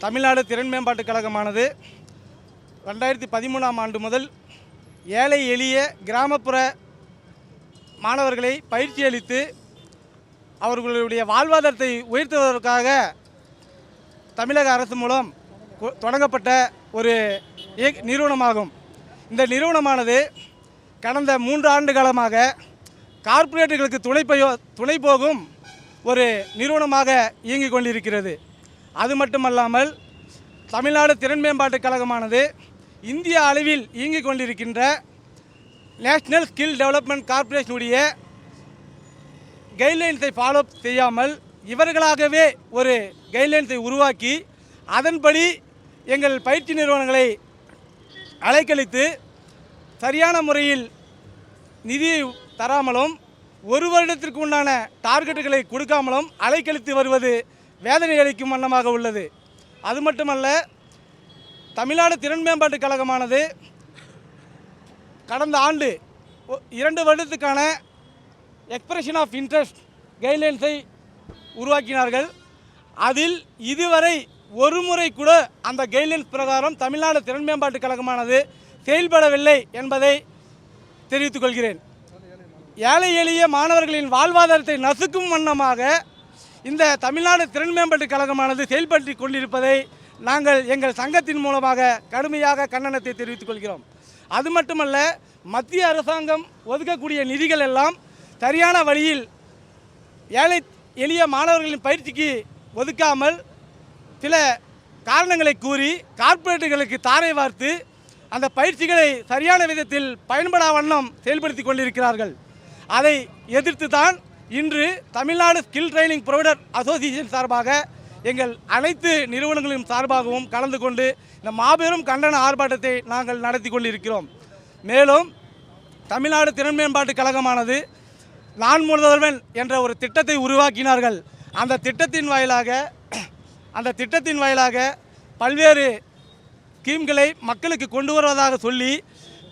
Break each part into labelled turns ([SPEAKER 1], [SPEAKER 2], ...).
[SPEAKER 1] தமிழ்நாடு திறன் மேம்பாட்டுக் கழகமானது 2013ஆம் ஆண்டு முதல் ஏழை எளிய கிராமப்புற மாணவர்களை பயிற்சி அளித்து அவர்களுடைய வாழ்வாதாரத்தை உயர்த்துவதற்காக தமிழக அரசு மூலம் தொடங்கப்பட்ட ஒரு நிறுவனமாகும். இந்த நிறுவனமானது கடந்த 3 ஆண்டு காலமாக கார்ப்பரேட்டுகளுக்கு துணை போகும் ஒரு நிறுவனமாக இயங்கிக் கொண்டிருக்கிறது. அது மட்டுமல்லாமல் தமிழ்நாடு திறன் மேம்பாட்டுக் கழகமானது இந்திய அளவில் இயங்கிக் கொண்டிருக்கின்ற நேஷ்னல் ஸ்கில் டெவலப்மெண்ட் கார்ப்பரேஷனுடைய கைட்லைன்ஸை ஃபாலோ செய்யாமல் இவர்களாகவே ஒரு கைட்லைன்ஸை உருவாக்கி அதன்படி எங்கள் பயிற்சி நிறுவனங்களை அலைக்கழித்து சரியான முறையில் நிதியை தராமலும் 1 வருடத்திற்கு உண்டான டார்கெட்டுகளை கொடுக்காமலும் அலைக்கழித்து வருவது வேதனை அளிக்கும் வண்ணமாக உள்ளது. அது மட்டுமல்ல, தமிழ்நாடு திறன் மேம்பாட்டுக் கழகமானது கடந்த ஆண்டு 2 வருடத்துக்கான எக்ஸ்பிரஷன் ஆஃப் இன்ட்ரெஸ்ட் கைட்லைன்ஸை உருவாக்கினார்கள். அதில் இதுவரை ஒரு முறை கூட அந்த கைட்லைன்ஸ் பிரகாரம் தமிழ்நாடு திறன் மேம்பாட்டுக் கழகமானது செயல்படவில்லை என்பதை தெரிவித்துக் கொள்கிறேன். ஏழை எளிய மாணவர்களின் வாழ்வாதாரத்தை நசுக்கும் வண்ணமாக இந்த தமிழ்நாடு திறன் மேம்பாட்டுக் கழகமானது செயல்பட்டு கொண்டிருப்பதை நாங்கள் எங்கள் சங்கத்தின் மூலமாக கடுமையாக கண்டனத்தை தெரிவித்துக் கொள்கிறோம். அது மட்டுமல்ல, மத்திய அரசாங்கம் ஒதுக்கக்கூடிய நிதிகள் எல்லாம் சரியான வழியில் ஏழை எளிய மாணவர்களின் பயிற்சிக்கு ஒதுக்காமல் சில காரணங்களை கூறி கார்ப்பரேட்டுகளுக்கு தாரை வார்த்து அந்த பயிற்சிகளை சரியான விதத்தில் பயன்படா வண்ணம் செயல்படுத்தி கொண்டிருக்கிறார்கள். அதை எதிர்த்து தான் இன்று Tamil Nadu skill training provider association சார்பாக எங்கள் அனைத்து நிறுவனங்களின் சார்பாகவும் கலந்து கொண்டு இந்த மாபெரும் கண்டன ஆர்ப்பாட்டத்தை நாங்கள் நடத்தி கொண்டிருக்கிறோம். மேலும் தமிழ்நாடு திறன் மேம்பாட்டுக் கழகமானது நான் முதல்வன் என்ற ஒரு திட்டத்தை உருவாக்கினார்கள். அந்த திட்டத்தின் வாயிலாக பல்வேறு ஸ்கீம்களை மக்களுக்கு கொண்டு வருவதாக சொல்லி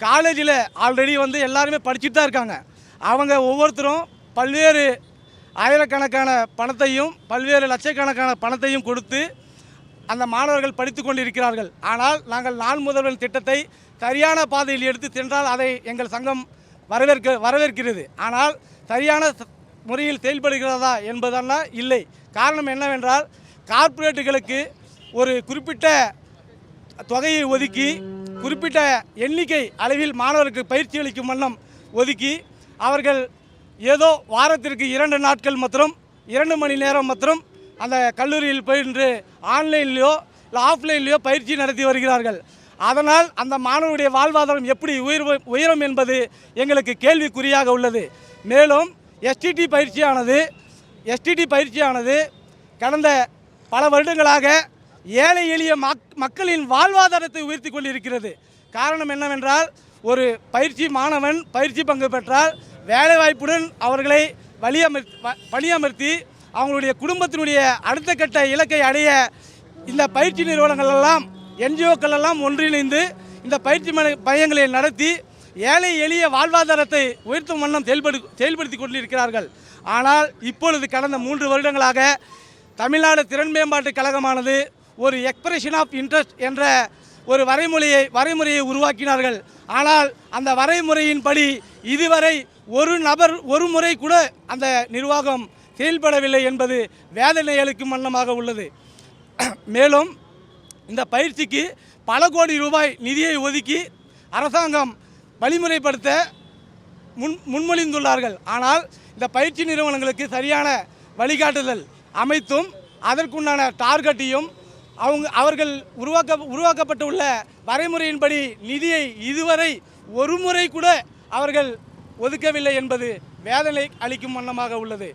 [SPEAKER 1] காலேஜில் ஆல்ரெடி எல்லாருமே படிச்சுட்டு தான் இருக்காங்க. அவங்க ஒவ்வொருத்தரும் பல்வேறு ஆயிரக்கணக்கான பணத்தையும் பல்வேறு லட்சக்கணக்கான பணத்தையும் கொடுத்து அந்த மாணவர்கள் படித்து கொண்டிருக்கிறார்கள். ஆனால் நாங்கள் நான் முதல்வன் திட்டத்தை சரியான பாதையில் எடுத்து சென்றால் அதை எங்கள் சங்கம் வரவேற்கிறது. ஆனால் சரியான முறையில் செயல்படுகிறதா என்பதெல்லாம் இல்லை. காரணம் என்னவென்றால், கார்ப்பரேட்டுகளுக்கு ஒரு குறிப்பிட்ட தொகையை ஒதுக்கி குறிப்பிட்ட எண்ணிக்கை அளவில் மாணவர்களுக்கு பயிற்சி அளிக்கும் வண்ணம் ஒதுக்கி அவர்கள் ஏதோ வாரத்திற்கு 2 நாட்கள் மற்றும் 2 மணி நேரம் மற்றும் அந்த கல்லூரியில் பயின்று ஆன்லைன்லேயோ இல்லை ஆஃப்லைன்லேயோ பயிற்சி நடத்தி வருகிறார்கள். அதனால் அந்த மாணவருடைய வாழ்வாதாரம் எப்படி உயரும் என்பது எங்களுக்கு கேள்விக்குறியாக உள்ளது. மேலும் எஸ்டிடி பயிற்சியானது கடந்த பல வருடங்களாக ஏழை எளிய மக்களின் வாழ்வாதாரத்தை உயர்த்தி கொண்டிருக்கிறது. காரணம் என்னவென்றால், ஒரு மாணவன் பயிற்சி பங்கு பெற்றால் வேலைவாய்ப்புடன் அவர்களை பணியமர்த்தி அவங்களுடைய குடும்பத்தினுடைய அடுத்த கட்ட இலக்கை அடைய இந்த பயிற்சி நிறுவனங்கள் எல்லாம் என்ஜிஓக்கள் எல்லாம் ஒன்றிணைந்து இந்த பயிற்சி மையங்களை நடத்தி ஏழை எளிய வாழ்வாதாரத்தை உயர்த்தும் வண்ணம் செயல்படுத்தி கொண்டிருக்கிறார்கள். ஆனால் இப்பொழுது கடந்த 3 வருடங்களாக தமிழ்நாடு திறன் மேம்பாட்டுக் கழகமானது ஒரு எக்ஸ்பிரஷன் ஆஃப் இன்ட்ரெஸ்ட் என்ற ஒரு வரைமுறையை உருவாக்கினார்கள். ஆனால் அந்த வரைமுறையின்படி இதுவரை ஒரு நபர் ஒரு முறை கூட அந்த நிர்வாகம் செயல்படவில்லை என்பது வேதனை அளிக்கும் வண்ணமாக உள்ளது. மேலும் இந்த பயிற்சிக்கு பல கோடி ரூபாய் நிதியை ஒதுக்கி அரசாங்கம் வழிமுறைப்படுத்த முன்மொழிந்துள்ளார்கள். ஆனால் இந்த பயிற்சி நிறுவனங்களுக்கு சரியான வழிகாட்டுதல் அமைத்தும் அதற்குண்டான டார்கெட்டையும் அவர்கள் உருவாக்கப்பட்டுள்ள வரைமுறையின்படி நிதியை இதுவரை ஒரு முறை கூட அவர்கள் ஒதுக்கவில்லை என்பது வேதனை அளிக்கும் வண்ணமாக உள்ளது.